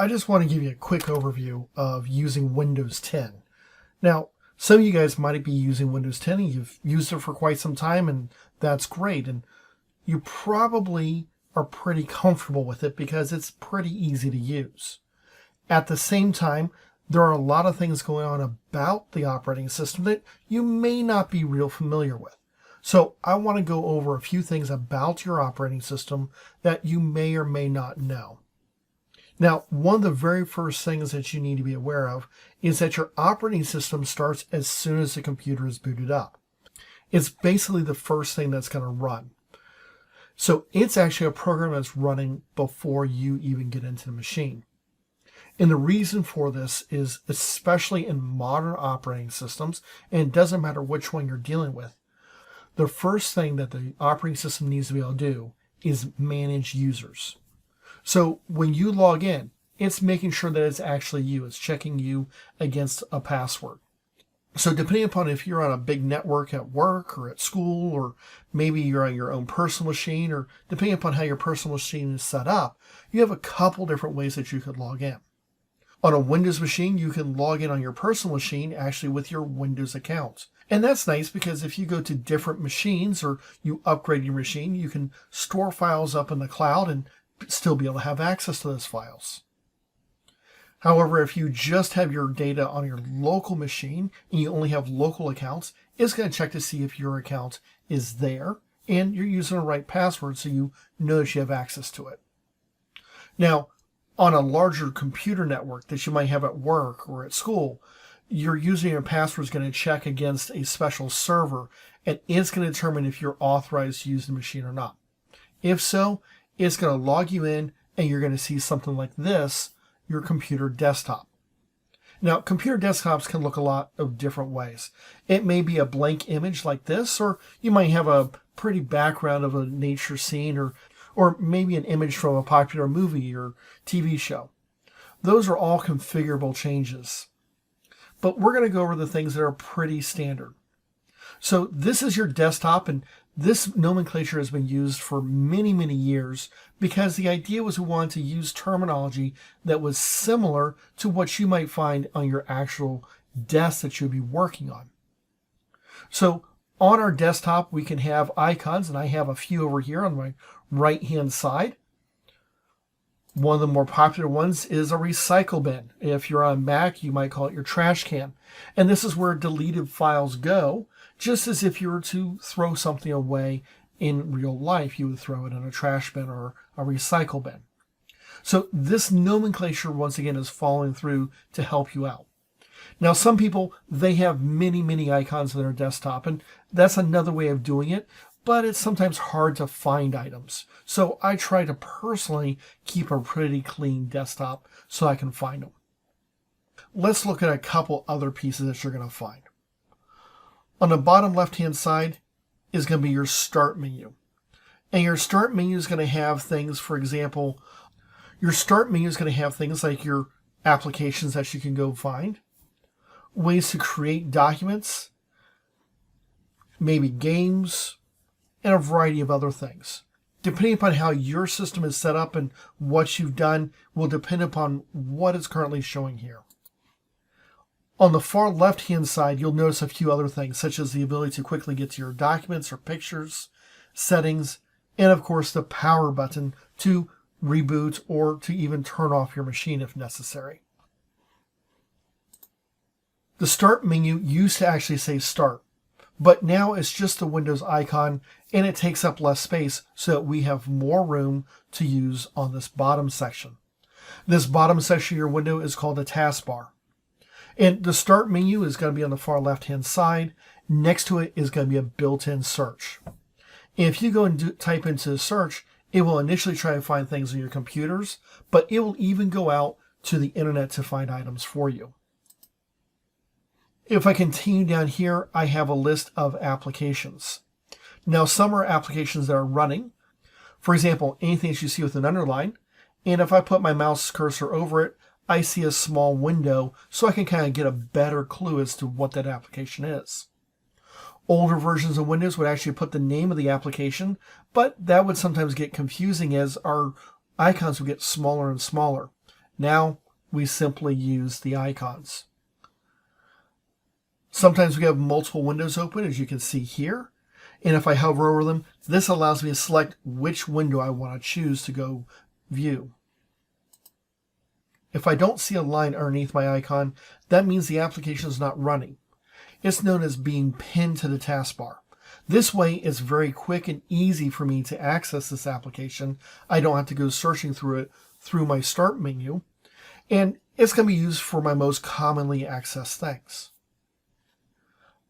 I just want to give you a quick overview of using Windows 10. Now, some of you guys might be using Windows 10 and you've used it for quite some time, and that's great. And you probably are pretty comfortable with it because it's pretty easy to use. At the same time, there are a lot of things going on about the operating system that you may not be real familiar with. So I want to go over a few things about your operating system that you may or may not know. Now, one of the very first things that you need to be aware of is that your operating system starts as soon as the computer is booted up. It's basically the first thing that's going to run. So it's actually a program that's running before you even get into the machine. And the reason for this is, especially in modern operating systems, and it doesn't matter which one you're dealing with, the first thing that the operating system needs to be able to do is manage users. So when you log in, it's making sure that it's actually you. It's checking you against a password. So depending upon if you're on a big network at work or at school, or maybe you're on your own personal machine, or depending upon how your personal machine is set up, you have a couple different ways that you could log in. On a Windows machine, you can log in on your personal machine actually with your Windows account. And that's nice because if you go to different machines or you upgrade your machine, you can store files up in the cloud and still be able to have access to those files. However, if you just have your data on your local machine and you only have local accounts, it's going to check to see if your account is there and you're using the right password so you know that you have access to it. Now, on a larger computer network that you might have at work or at school, your username and password is going to check against a special server, and it's going to determine if you're authorized to use the machine or not. If so, it's going to log you in and you're going to see something like this, your computer desktop. Now, computer desktops can look a lot of different ways. It may be a blank image like this, or you might have a pretty background of a nature scene, or maybe an image from a popular movie or TV show. Those are all configurable changes. But we're going to go over the things that are pretty standard. So this is your desktop, and this nomenclature has been used for many, many years because the idea was we wanted to use terminology that was similar to what you might find on your actual desk that you'll be working on. So on our desktop, we can have icons, and I have a few over here on my right-hand side. One of the more popular ones is a recycle bin. If you're on Mac, you might call it your trash can. And this is where deleted files go, just as if you were to throw something away in real life, you would throw it in a trash bin or a recycle bin. So this nomenclature, once again, is following through to help you out. Now, some people, they have many, many icons on their desktop, and that's another way of doing it, but it's sometimes hard to find items. So I try to personally keep a pretty clean desktop so I can find them. Let's look at a couple other pieces that you're going to find. On the bottom left-hand side is going to be your Start menu. And your Start menu is going to have things, for example, your Start menu is going to have things like your applications that you can go find, ways to create documents, maybe games, and a variety of other things. Depending upon how your system is set up and what you've done will depend upon what is currently showing here. On the far left-hand side, you'll notice a few other things, such as the ability to quickly get to your documents or pictures, settings, and of course the power button to reboot or to even turn off your machine if necessary. The Start menu used to actually say Start, but now it's just the Windows icon, and it takes up less space so that we have more room to use on this bottom section. This bottom section of your window is called a taskbar. And the Start menu is going to be on the far left-hand side. Next to it is going to be a built-in search. And if you go and type into search, it will initially try to find things on your computers, but it will even go out to the internet to find items for you. If I continue down here, I have a list of applications. Now, some are applications that are running. For example, anything that you see with an underline. And if I put my mouse cursor over it, I see a small window, so I can kind of get a better clue as to what that application is. Older versions of Windows would actually put the name of the application, but that would sometimes get confusing as our icons would get smaller and smaller. Now we simply use the icons. Sometimes we have multiple windows open, as you can see here. And if I hover over them, this allows me to select which window I want to choose to go view. If I don't see a line underneath my icon, that means the application is not running. It's known as being pinned to the taskbar. This way, it's very quick and easy for me to access this application. I don't have to go searching through it through my Start menu. And it's going to be used for my most commonly accessed things.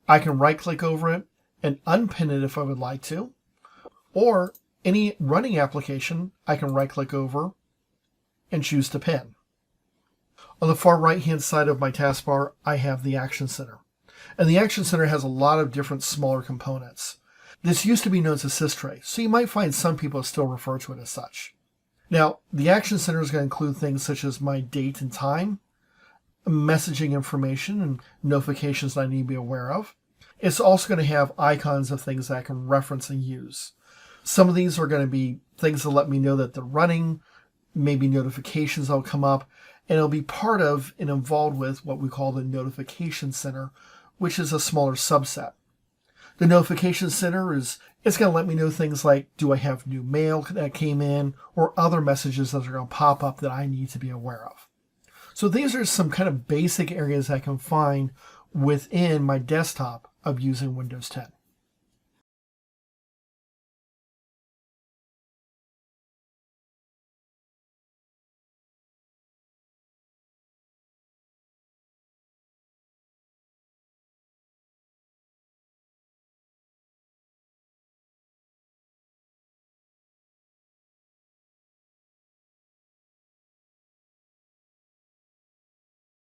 I can right-click over it and unpin it if I would like to. Or any running application, I can right-click over and choose to pin. On the far right-hand side of my taskbar, I have the Action Center. And the Action Center has a lot of different smaller components. This used to be known as a sys-tray, so you might find some people still refer to it as such. Now, the Action Center is going to include things such as my date and time, messaging information, and notifications that I need to be aware of. It's also going to have icons of things that I can reference and use. Some of these are going to be things that let me know that they're running, maybe notifications that will come up, and it'll be part of and involved with what we call the Notification Center, which is a smaller subset. The Notification Center it's going to let me know things like, do I have new mail that came in, or other messages that are going to pop up that I need to be aware of. So these are some kind of basic areas I can find within my desktop of using Windows 10.